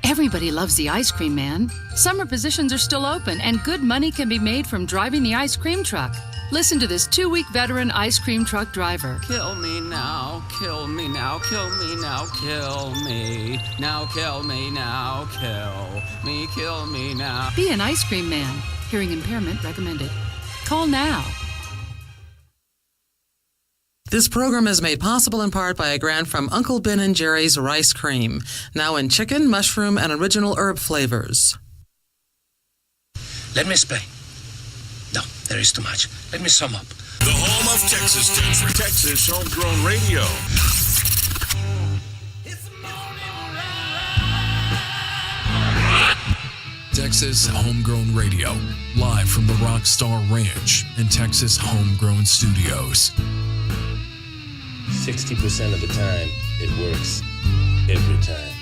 Everybody loves the ice cream man. Summer positions are still open, and good money can be made from driving the ice cream truck. Listen to this 2-week veteran ice cream truck driver. Kill me now, kill me now, kill me now, kill me. Now kill me now, kill me now. Be an ice cream man. Hearing impairment recommended. Call now. This program is made possible in part by a grant from Uncle Ben and Jerry's Rice Cream, now in chicken, mushroom, and original herb flavors. Let me explain. No, there is too much. Let me sum up. The home of Texas Country, Texas Homegrown Radio. Texas Homegrown Radio, live from the Rockstar Ranch in Texas Homegrown Studios. 60% of the time, it works every time.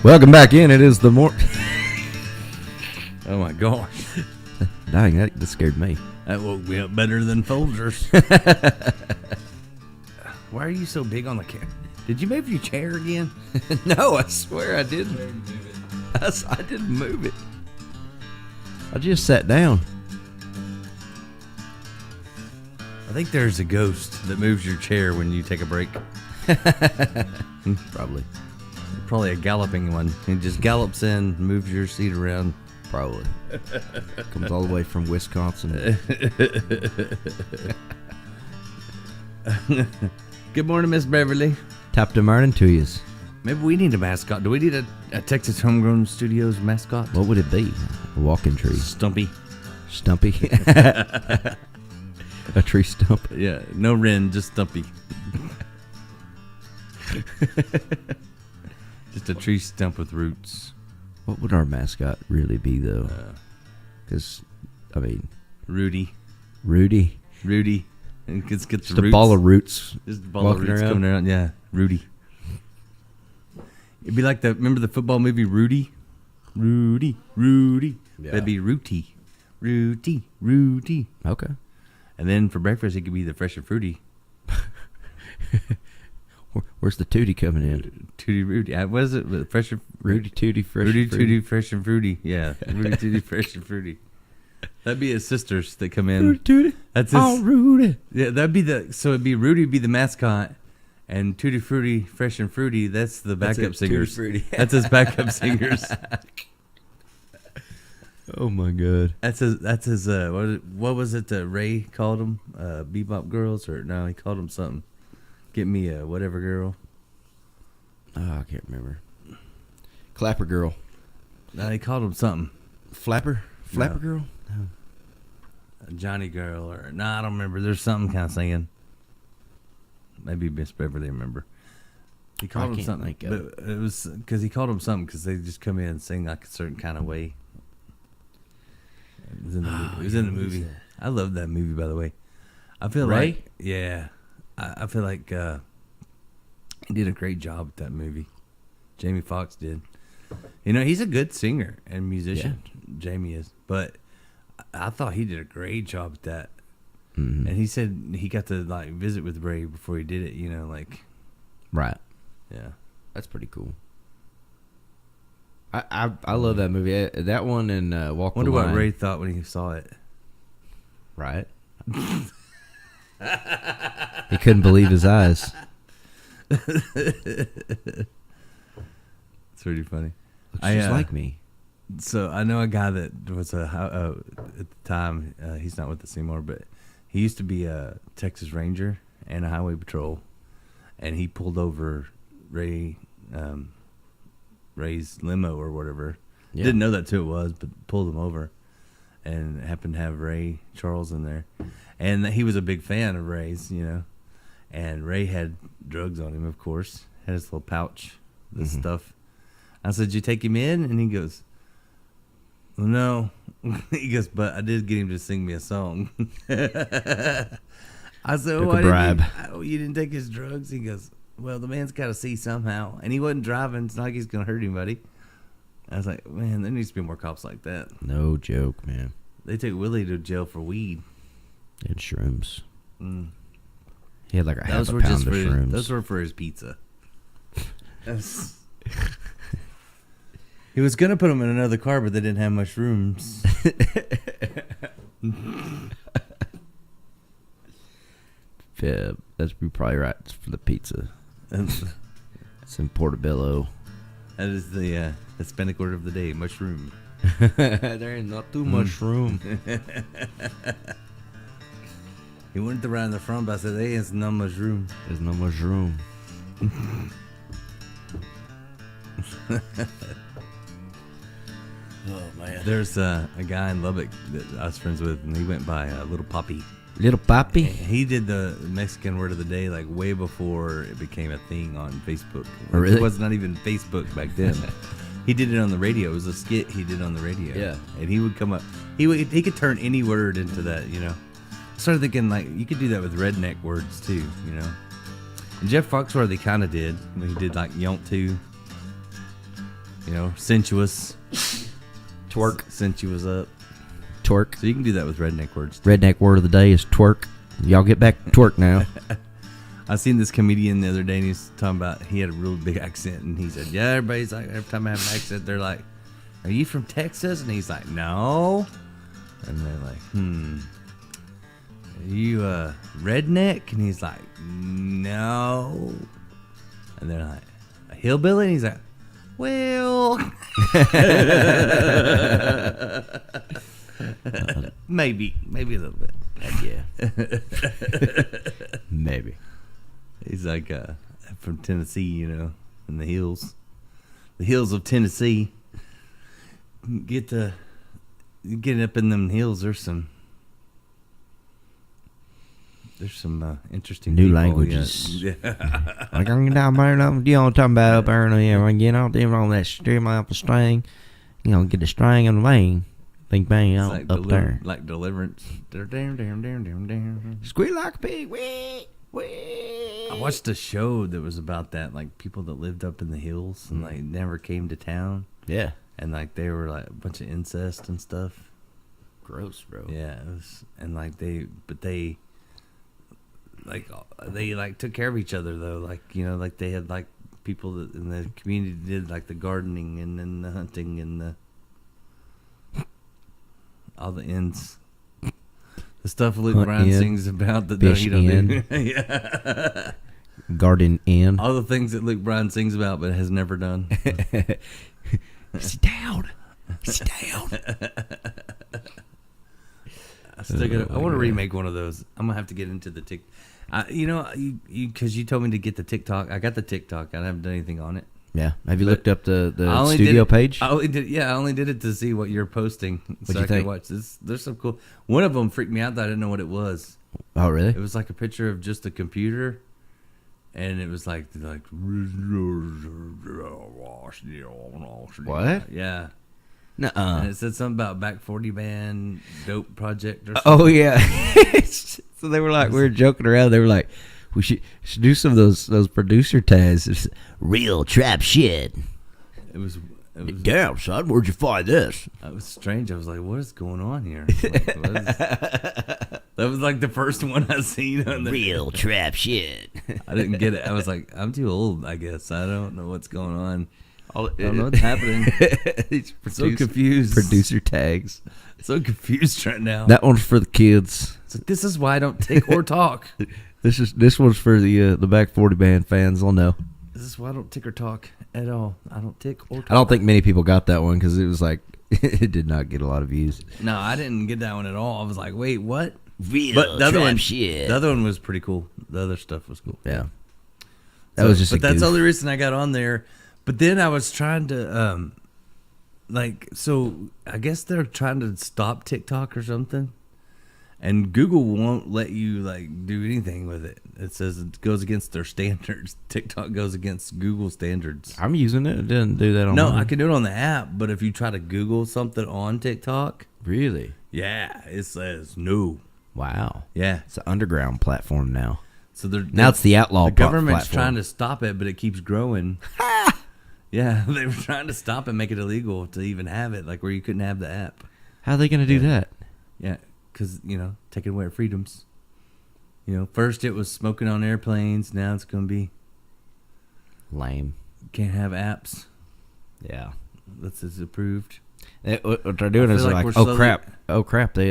Welcome back in. It is the Oh my gosh. Dang, that scared me. That woke me up better than Folgers. Why are you so big on the camera? Did you move your chair again? No, I swear I didn't. I didn't move it. I just sat down. I think there's a ghost that moves your chair when you take a break. Probably a galloping one. He just gallops in, moves your seat around. Probably. Comes all the way from Wisconsin. Good morning, Miss Beverly. Top to morning to yous. Maybe we need a mascot. Do we need a Texas Homegrown Studios mascot? What would it be? A walking tree. Stumpy. Stumpy. A tree stump. Yeah, no Wren, just Stumpy. Just a tree stump with roots. What would our mascot really be, though? Because, Rudy. And gets just the roots. A ball of roots. Just a ball of roots coming around. Yeah, Rudy. It'd be like remember the football movie Rudy? Rudy. Yeah. That'd be Rooty. Okay. And then for breakfast, it could be the Fresh and Fruity. Where's the Tootie coming in? Tootie Rudy. Was it Fresh and Rudy Tootie Fresh Rudy and Fruity? Tootie Fresh and Fruity. Yeah, Rudy Tootie Fresh and Fruity. That'd be his sisters that come in. Rudy Tootie. That's his. Oh, Rudy. Yeah, that'd be so it'd be Rudy be the mascot, and Tutti Frutti Fresh and Fruity. That's the backup singers. That's his backup singers. Oh my God. That's his. What was it that Ray called them? Bebop girls, or no? He called them something. Get me a whatever girl. Oh, I can't remember. Clapper girl. No, he called them something. Flapper girl. No. Johnny girl, or no, I don't remember. There's something kind of singing. Maybe Miss Beverly remember. He called them something, but it was because he called them something because they just come in and sing like a certain kind of way. It was in the movie. I love that movie, by the way. I feel Ray? like, yeah, I feel like he did a great job with that movie. Jamie Foxx did. You know, he's a good singer and musician. Yeah. Jamie is, but I thought he did a great job with that. Mm-hmm. And he said he got to like visit with Ray before he did it. You know, like right. Yeah, that's pretty cool. I love that movie. That one and Walk the Line. Wonder what Ray thought when he saw it. Right. He couldn't believe his eyes. It's pretty funny. Looks just like me. So I know a guy that was at the time. He's not with us anymore, but he used to be a Texas Ranger and a highway patrol, and he pulled over Ray's limo or whatever. Yeah. Didn't know that's who it was, but pulled him over, and happened to have Ray Charles in there, and he was a big fan of Ray's, you know, and Ray had drugs on him, of course, had his little pouch, this stuff. I said, "Did you take him in?" And he goes, No. He goes, but I did get him to sing me a song. I said, Took a bribe. You didn't take his drugs? He goes, well, the man's got to see somehow. And he wasn't driving. It's not like he's going to hurt anybody. I was like, man, there needs to be more cops like that. No joke, man. They took Willie to jail for weed. And shrooms. Mm. He had like a half Those a were pound just of for shrooms. those were for his pizza. He was gonna put them in another car, but they didn't have much rooms. Yeah, that's probably right. It's for the pizza. It's in Portobello. That is the Hispanic word of the day, mushroom. There ain't not too much room. He wanted to ride in the front, but I said, hey, it's not much room. There's not much room. Oh, man. There's a guy in Lubbock that I was friends with, and he went by Little Poppy. Little Poppy? He did the Mexican word of the day like way before it became a thing on Facebook. Oh, really? It was not even Facebook back then. He did it on the radio. It was a skit he did on the radio. Yeah. And he would come up. He could turn any word into that, you know. I started thinking, like, you could do that with redneck words, too, you know. And Jeff Foxworthy kind of did. He did, like, yont to, you know, sensuous. Twerk. Sensuous up. Twerk. So you can do that with redneck words, too. Redneck word of the day is twerk. Y'all get back to twerk now. I seen this comedian the other day, and he's talking about he had a real big accent, and he said, yeah, everybody's like, every time I have an accent, they're like, are you from Texas? And he's like, no. And they're like, are you redneck? And he's like, no. And they're like, a hillbilly? And he's like, well. Maybe a little bit. Yeah. Maybe. He's like from Tennessee, you know, in the hills of Tennessee. Get up in them hills. There's some interesting New people, languages. Yeah. Like I'm down there, you know what I'm talking about up there, you know, get out there on that stream off the string, you know, get the string on the vein, think bang out Like up there. like Deliverance. Squeal like a pig, wee, wee. I watched a show that was about that, like people that lived up in the hills and like never came to town, Yeah. and like they were like a bunch of incest and stuff. Gross, bro. Yeah, it was, and like they took care of each other though, like, you know, like they had like people that in the community did like the gardening and then the hunting and the all the ends, the stuff Luke Hunt Bryan in, sit about that fish you don't in. do. Yeah, Garden in. all the things that Luke Bryan sings about but has never done. Sit down. Sit down. I want to remake one of those. I'm gonna have to get into the TikTok. You know, because you told me to get the TikTok. I got the TikTok. I haven't done anything on it. Yeah. Have you But looked up the I only studio did it- page? I only did it to see what you're posting, so you I could think? watch this. There's some cool. One of them freaked me out that I didn't know what it was. Oh, really? It was like a picture of just a computer, and it was like What? Yeah. Nuh-uh. And it said something about Back 40 Band Dope Project or something. Oh yeah. So they were like, we were joking around. They were like, we should do some of those producer tags. It's real trap shit. It was Damn, son, where'd you find this? It was strange. I was like, what is going on here? Like, that was like the first one I seen on the Real trap shit. I didn't get it. I was like, I'm too old, I guess. I don't know what's going on. I I don't know what's happening. So confused. Producer tags. So confused right now. That one's for the kids. It's like, this is why I don't tick or talk. This one's for the Back 40 Band fans. They'll know. This is why I don't tick or talk at all. I don't tick or talk. I don't think many people got that one because it was like it did not get a lot of views. No, I didn't get that one at all. I was like, wait, what? Real But the other trap one, shit. the other one was pretty cool. The other stuff was cool. Yeah, that was just. But a that's goof. the only reason I got on there. But then I was trying to, so I guess they're trying to stop TikTok or something. And Google won't let you like do anything with it. It says it goes against their standards. TikTok goes against Google standards. I'm using it. It didn't do that on No, mine. I can do it on the app, but if you try to Google something on TikTok, Really? yeah, it says no. Wow. Yeah. It's an underground platform now. So they're Now it's the outlaw The government's platform. trying to stop it, but it keeps growing. Yeah, they were trying to stop it, make it illegal to even have it, like where you couldn't have the app. How are they going to do that? Yeah, because, taking away our freedoms. First it was smoking on airplanes. Now it's going to be Lame. can't have apps. Yeah. That's approved. What they're doing I is feel they're like like, we're oh crap. They,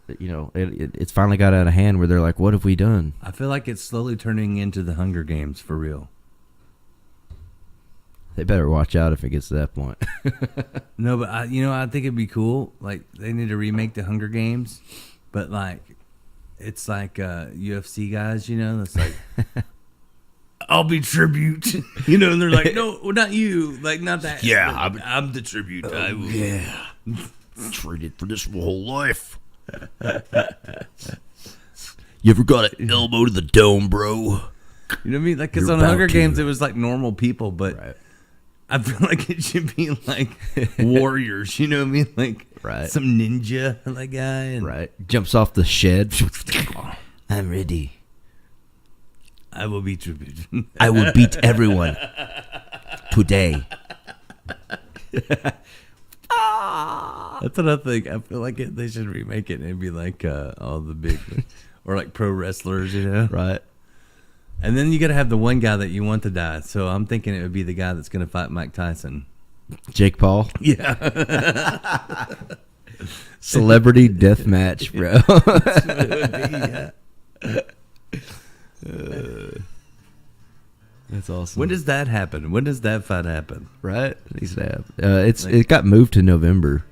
it's finally got out of hand where they're like, what have we done? I feel like it's slowly turning into the Hunger Games for real. They better watch out if it gets to that point. No, but I think it'd be cool. Like they need to remake the Hunger Games, but like it's like UFC guys. That's like I'll be tribute. And they're like, no, not you. Like not that. Yeah, I'm the tribute. I will. Yeah. Traded for this whole life. You ever got an elbow to the dome, bro? You know what I mean? Like, because You're on Hunger about Games, to. it was like normal people, but Right. I feel like it should be like warriors. You know what I mean? Like Right. some ninja like guy. And Right. Jumps off the shed. I'm ready. I will be tribute. I will beat everyone today. That's what I think. I feel like they should remake it and it'd be like all the big, or like pro wrestlers, Right. And then you got to have the one guy that you want to die. So I'm thinking it would be the guy that's going to fight Mike Tyson. Jake Paul. Yeah. Celebrity death match, bro. That's awesome. When does that happen? When does that fight happen? Right? Needs to happen. It got moved to November.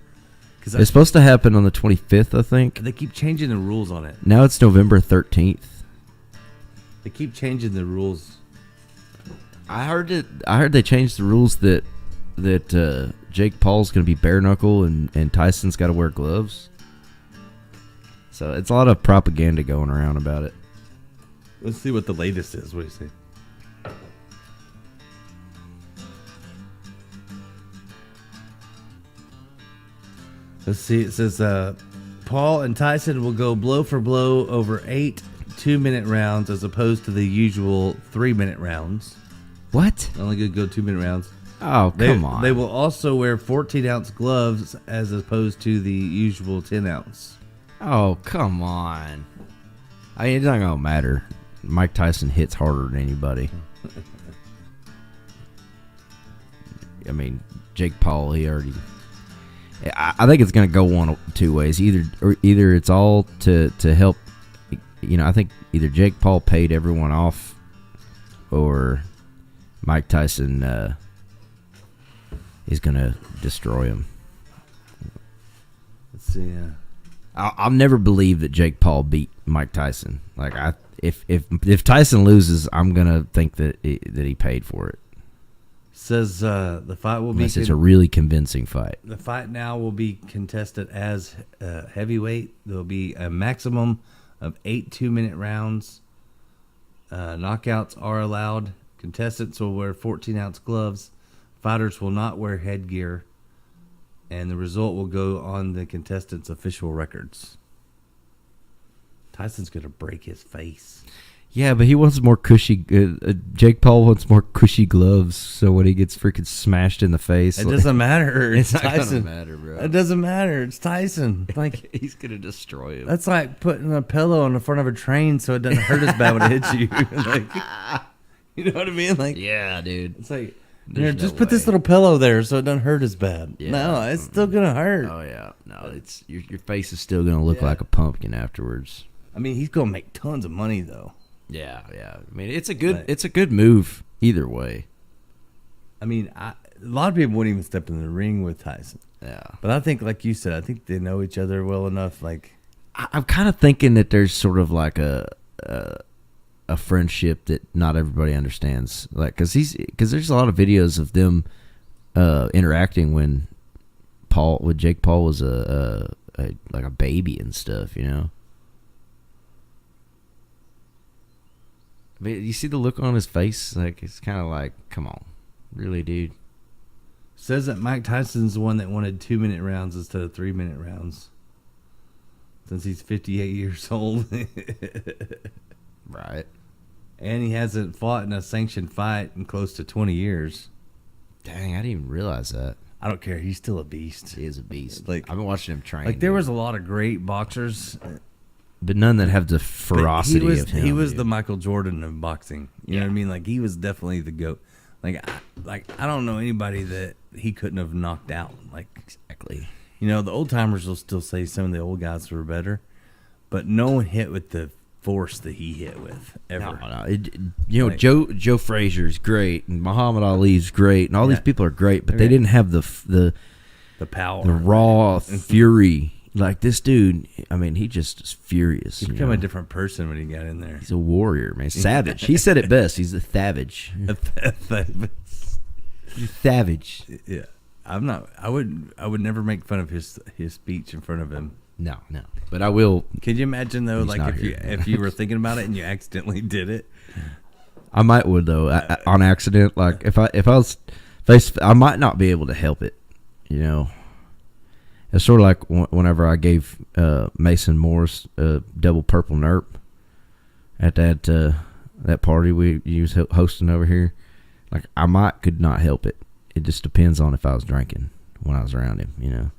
Because It's supposed to happen on the 25th, I think. they keep changing the rules on it. Now it's November 13th. They keep changing the rules. I heard they changed the rules that Jake Paul's going to be bare knuckle and Tyson's got to wear gloves. So it's a lot of propaganda going around about it. Let's see what the latest is. What do you say? Let's see. It says Paul and Tyson will go blow for blow over 8 2-minute rounds as opposed to the usual 3-minute rounds. What? Only going to go 2-minute rounds. Oh, come on. They will also wear 14-ounce gloves as opposed to the usual 10-ounce. Oh, come on. I mean, it's not going to matter. Mike Tyson hits harder than anybody. I mean, Jake Paul, he already... I think it's going to go one of two ways. Either it's all to help... I think either Jake Paul paid everyone off or Mike Tyson is going to destroy him. Let's see. I'll never believe that Jake Paul beat Mike Tyson. Like if Tyson loses, I'm gonna think that he paid for it. Says the fight will Unless be. it's a really convincing fight. The fight now will be contested as heavyweight. There will be a maximum of 8 2-minute rounds. Knockouts are allowed. Contestants will wear 14-ounce gloves. Fighters will not wear headgear. And the result will go on the contestants' official records. Tyson's going to break his face. Yeah, but he wants more cushy. Jake Paul wants more cushy gloves, so when he gets freaking smashed in the face, It doesn't matter. It's not Tyson. gonna matter, bro. It doesn't matter. It's Tyson. Like he's gonna destroy him. that's like putting a pillow on the front of a train so it doesn't hurt as bad when it hits you. Like, you know what I mean? Like, Yeah, dude. it's like There's just no put this way. little pillow there so it doesn't hurt as bad. Yeah. No, it's still gonna hurt. Oh yeah, no, it's your face is still gonna look like a pumpkin afterwards. I mean, he's gonna make tons of money though. Yeah. I mean, it's a good move either way. I mean, a lot of people wouldn't even step in the ring with Tyson. Yeah. But I think, like you said, I think they know each other well enough. Like, I'm kind of thinking that there's sort of like a friendship that not everybody understands. Like, because there's a lot of videos of them interacting when Jake Paul was a baby and stuff, you know. I mean, you see the look on his face? Like, it's kind of like, come on. Really, dude? Says that Mike Tyson's the one that wanted 2-minute rounds instead of 3-minute rounds. Since he's 58 years old. Right. And he hasn't fought in a sanctioned fight in close to 20 years. Dang, I didn't even realize that. I don't care. He's still a beast. He is a beast. Like, I've been watching him train. Like, there was a lot of great boxers, but none that have the ferocity of him. He was dude. the Michael Jordan of boxing. You know what I mean? Like, he was definitely the GOAT. Like I don't know anybody that he couldn't have knocked out. Like, exactly. You know, the old timers will still say some of the old guys were better, but no one hit with the force that he hit with ever. No. Joe Frazier's great, and Muhammad Ali's great, and all these people are great, but they didn't have the power, the raw fury. Like this dude, I mean, he just is furious. He became a different person when he got in there. He's a warrior, man. Savage. He said it best. He's a savage. He's savage. Yeah, I'm not. I would never make fun of his speech in front of him. No. But I will. Could you imagine though, like if you were thinking about it and you accidentally did it? I would though, on accident. Like if I was I might not be able to help it. You know, it's sort of like whenever I gave Mason Morris a double purple nerp at that party you was hosting over here. Like I could not help it. It just depends on if I was drinking when I was around him. You know.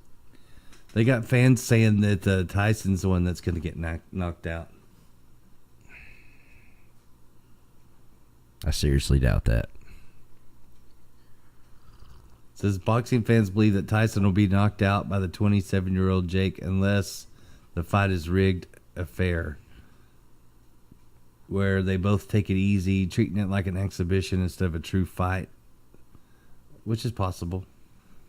They got fans saying that Tyson's the one that's going to get knocked out. I seriously doubt that. It says boxing fans believe that Tyson will be knocked out by the 27-year-old Jake unless the fight is rigged affair, where they both take it easy, treating it like an exhibition instead of a true fight, which is possible.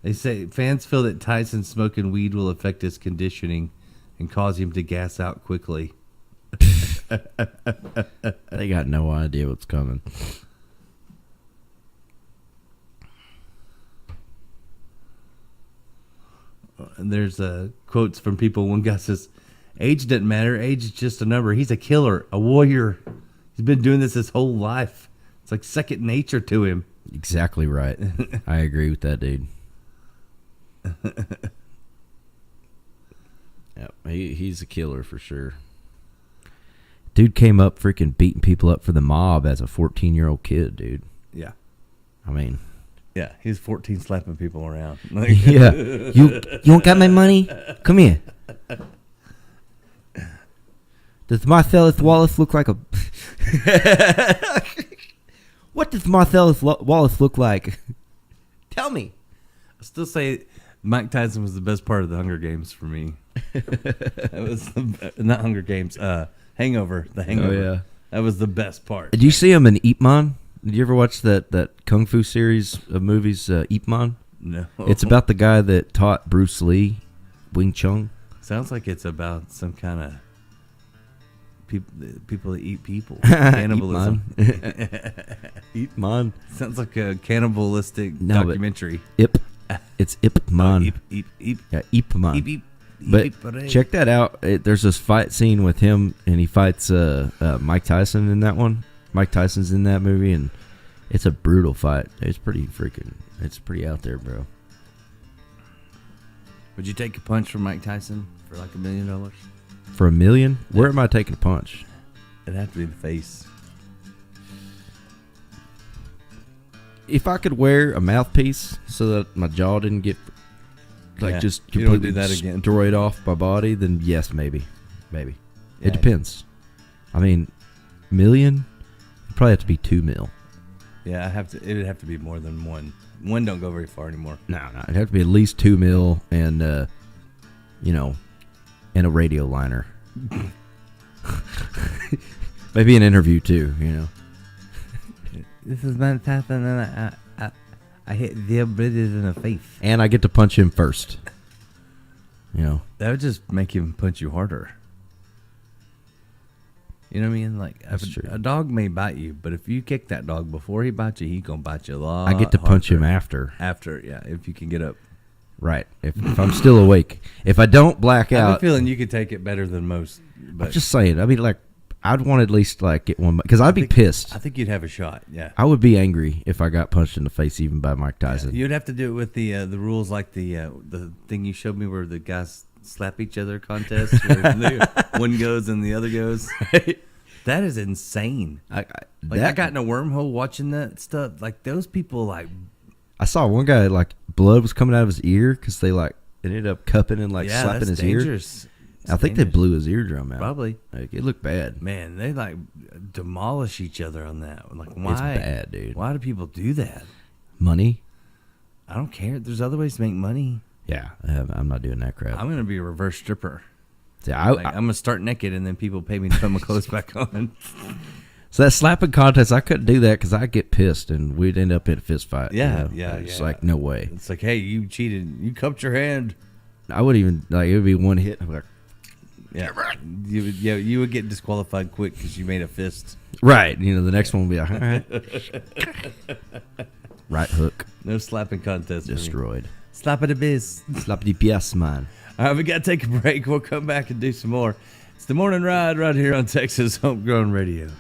They say fans feel that Tyson smoking weed will affect his conditioning and cause him to gas out quickly. They got no idea what's coming. And there's quotes from people. One guy says, "Age doesn't matter. Age is just a number. He's a killer, a warrior. He's been doing this his whole life. It's like second nature to him." Exactly right. I agree with that, dude. Yep, he's a killer for sure. Dude came up freaking beating people up for the mob as a 14-year-old kid, dude. Yeah. I mean. Yeah, he's 14 slapping people around. Yeah. You don't got my money? Come here. Does Marcellus Wallace look like a... What does Marcellus Wallace look like? Tell me. I still say Mike Tyson was the best part of the Hunger Games for me. That was not Hunger Games. Hangover. The Hangover. Oh, yeah. That was the best part. Did you see him in Ip Man? Did you ever watch that Kung Fu series of movies, Ip Man? No. It's about the guy that taught Bruce Lee Wing Chun. Sounds like it's about some kind of people that eat people. Cannibalism. Ip Man. Sounds like a cannibalistic documentary. It's Ip Man. Ip. Yeah, Ip Man. Ip. But check that out. There's this fight scene with him, and he fights Mike Tyson in that one. Mike Tyson's in that movie, and it's a brutal fight. It's pretty out there, bro. Would you take a punch from Mike Tyson for like $1 million? For $1 million? Where am I taking a punch? It'd have to be the face. If I could wear a mouthpiece so that my jaw didn't get just completely destroyed off my body, then yes, maybe. It depends. I mean, $1 million? It'd probably have to be $2 million. Yeah, it would have to be more than one. One don't go very far anymore. No, it'd have to be at least $2 million and and a radio liner. Maybe an interview too, This is Mike Tyson, and I hit the British in the face. And I get to punch him first. That would just make him punch you harder. You know what I mean? Like, a dog may bite you, but if you kick that dog before he bites you, he's going to bite you a lot. I get to punch him after. After, yeah, if you can get up. Right. If I'm still awake. If I don't black out. I have a feeling you could take it better than most. But I'm just saying. I mean, like, I'd want to at least like get one because I'd be pissed. I think you'd have a shot. Yeah. I would be angry if I got punched in the face even by Mike Tyson. You'd have to do it with the rules like the thing you showed me where the guys slap each other contest where one goes and the other goes. That is insane. I got in a wormhole watching that stuff. Like those people, like I saw one guy like blood was coming out of his ear because they like ended up cupping and like slapping his dangerous. ear. I think they blew his eardrum out. Probably. Like, it looked bad. Man, they like demolish each other on that. Like, why? It's bad, dude. Why do people do that? Money? I don't care. There's other ways to make money. Yeah, I'm not doing that crap. I'm going to be a reverse stripper. See, I'm going to start naked and then people pay me to put my clothes back on. So that slapping contest, I couldn't do that because I'd get pissed and we'd end up in a fist fight. Yeah, It's like, no way. It's like, hey, you cheated. You cupped your hand. I wouldn't even, like, it would be one hit. I'm like, yeah, you would get disqualified quick because you made a fist. Right. You know, the next one would be like, all right. Right hook. No slapping contest. Destroyed. Slap it a biz. Slap the pièce, man. All right, we got to take a break. We'll come back and do some more. It's the Morning Ride right here on Texas Homegrown Radio.